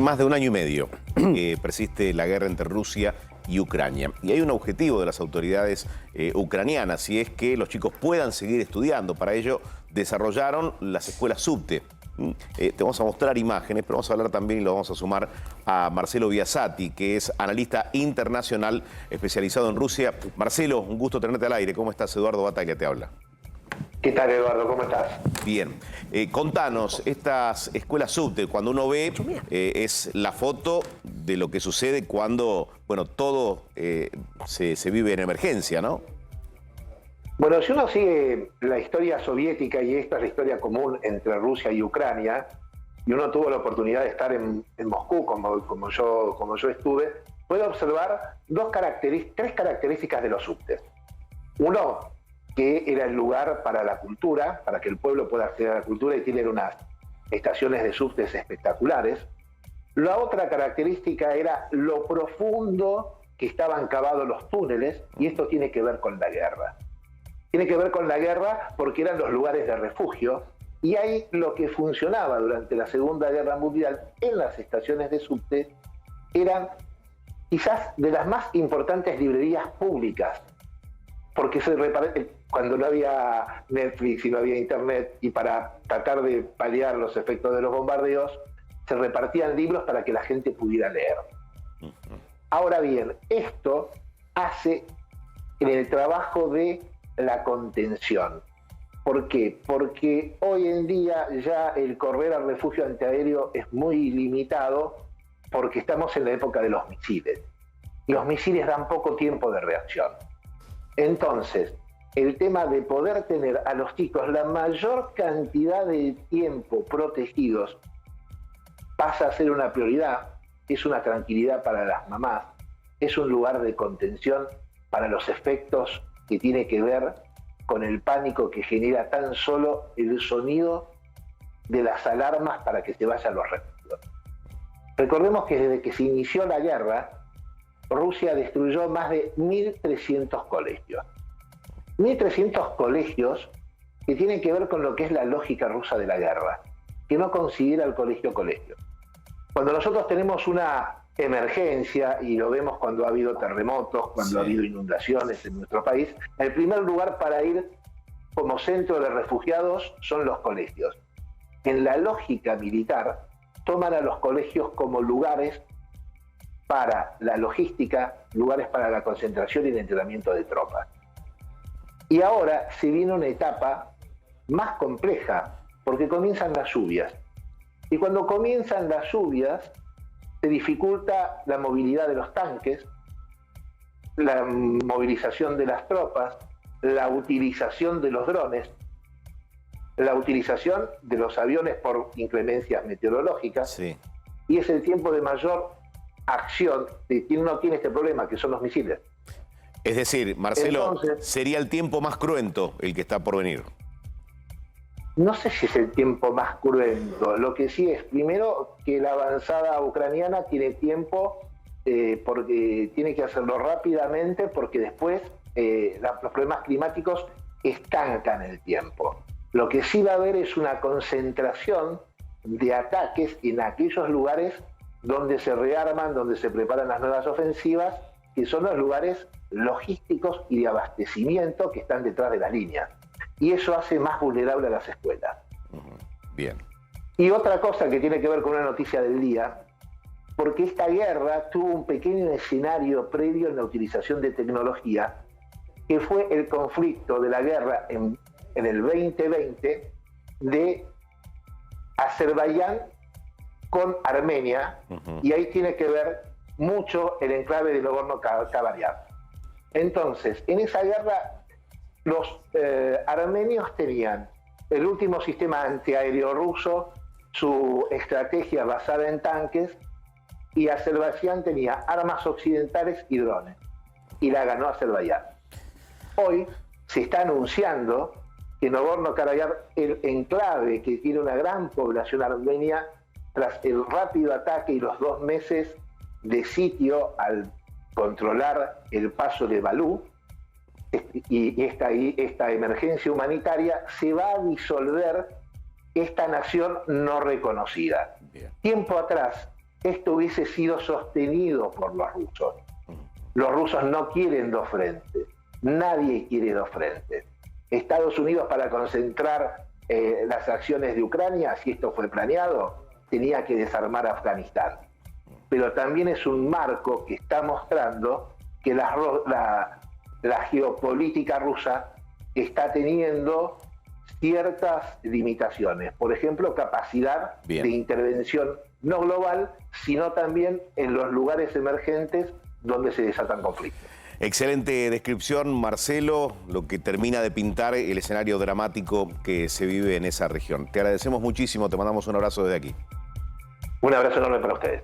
Más de un año y medio que persiste la guerra entre Rusia y Ucrania. Y hay un objetivo de las autoridades ucranianas, y es que los chicos puedan seguir estudiando. Para ello desarrollaron las escuelas subte. Te vamos a mostrar imágenes, pero vamos a hablar también y lo vamos a sumar a Marcelo Biasati, que es analista internacional especializado en Rusia. Marcelo, un gusto tenerte al aire. ¿Cómo estás? Eduardo Bataglia te habla. ¿Qué tal, Eduardo? ¿Cómo estás? Bien. Contanos, estas escuelas subte, cuando uno ve, es la foto de lo que sucede cuando, bueno, todo se vive en emergencia, ¿no? Bueno, si uno sigue la historia soviética, y esta es la historia común entre Rusia y Ucrania, y uno tuvo la oportunidad de estar en Moscú, como yo estuve, puede observar tres características de los subtes. Uno, que era el lugar para la cultura, para que el pueblo pueda acceder a la cultura, y tienen unas estaciones de subtes espectaculares. La otra característica era lo profundo que estaban cavados los túneles, y esto tiene que ver con la guerra. Tiene que ver con la guerra porque eran los lugares de refugio, y ahí lo que funcionaba durante la Segunda Guerra Mundial en las estaciones de subte eran quizás de las más importantes librerías públicas, porque cuando no había Netflix y no había internet, y para tratar de paliar los efectos de los bombardeos, se repartían libros para que la gente pudiera leer. Ahora bien, esto hace en el trabajo de la contención. ¿Por qué? Porque hoy en día ya el correr al refugio antiaéreo es muy limitado, porque estamos en la época de los misiles. Los misiles dan poco tiempo de reacción. Entonces, el tema de poder tener a los chicos la mayor cantidad de tiempo protegidos pasa a ser una prioridad. Es una tranquilidad para las mamás, es un lugar de contención para los efectos que tiene que ver con el pánico que genera tan solo el sonido de las alarmas para que se vayan los refugios. Recordemos que desde que se inició la guerra, Rusia destruyó más de 1.300 colegios. 1.300 colegios que tienen que ver con lo que es la lógica rusa de la guerra, que no considera el colegio colegio. Cuando nosotros tenemos una emergencia, y lo vemos cuando ha habido terremotos, cuando ha habido inundaciones en nuestro país, el primer lugar para ir como centro de refugiados son los colegios. En la lógica militar, toman a los colegios como lugares para la logística, lugares para la concentración y el entrenamiento de tropas. Y ahora se viene una etapa más compleja, porque comienzan las lluvias. Y cuando comienzan las lluvias, se dificulta la movilidad de los tanques, la movilización de las tropas, la utilización de los drones, la utilización de los aviones por inclemencias meteorológicas. Sí. Y es el tiempo de mayor acción de quien no tiene este problema, que son los misiles. Es decir, Marcelo, entonces, sería el tiempo más cruento el que está por venir. No sé si es el tiempo más cruento. Lo que sí es, primero, que la avanzada ucraniana tiene tiempo, porque tiene que hacerlo rápidamente, porque después los problemas climáticos estancan el tiempo. Lo que sí va a haber es una concentración de ataques en aquellos lugares donde se rearman, donde se preparan las nuevas ofensivas, que son los lugares logísticos y de abastecimiento que están detrás de las líneas. Y eso hace más vulnerable a las escuelas. Bien. Y otra cosa que tiene que ver con una noticia del día, porque esta guerra tuvo un pequeño escenario previo en la utilización de tecnología, que fue el conflicto de la guerra en el 2020 de Azerbaiyán con Armenia, y ahí tiene que ver mucho el enclave de Nagorno-Karabaj. Entonces, en esa guerra, los armenios tenían el último sistema antiaéreo ruso, su estrategia basada en tanques, y Azerbaiyán tenía armas occidentales y drones, y la ganó Azerbaiyán. Hoy se está anunciando que Nagorno-Karabaj, el enclave que tiene una gran población armenia, tras el rápido ataque y los 2 meses de sitio al controlar el paso de Balú, y esta emergencia humanitaria, se va a disolver esta nación no reconocida. Bien. Tiempo atrás, esto hubiese sido sostenido por los rusos. Los rusos no quieren dos frentes, nadie quiere dos frentes. Estados Unidos, para concentrar las acciones de Ucrania, si esto fue planeado, tenía que desarmar Afganistán. Pero también es un marco que está mostrando que la geopolítica rusa está teniendo ciertas limitaciones. Por ejemplo, capacidad de intervención no global, sino también en los lugares emergentes donde se desatan conflictos. Excelente descripción, Marcelo, lo que termina de pintar el escenario dramático que se vive en esa región. Te agradecemos muchísimo, te mandamos un abrazo desde aquí. Un abrazo enorme para ustedes.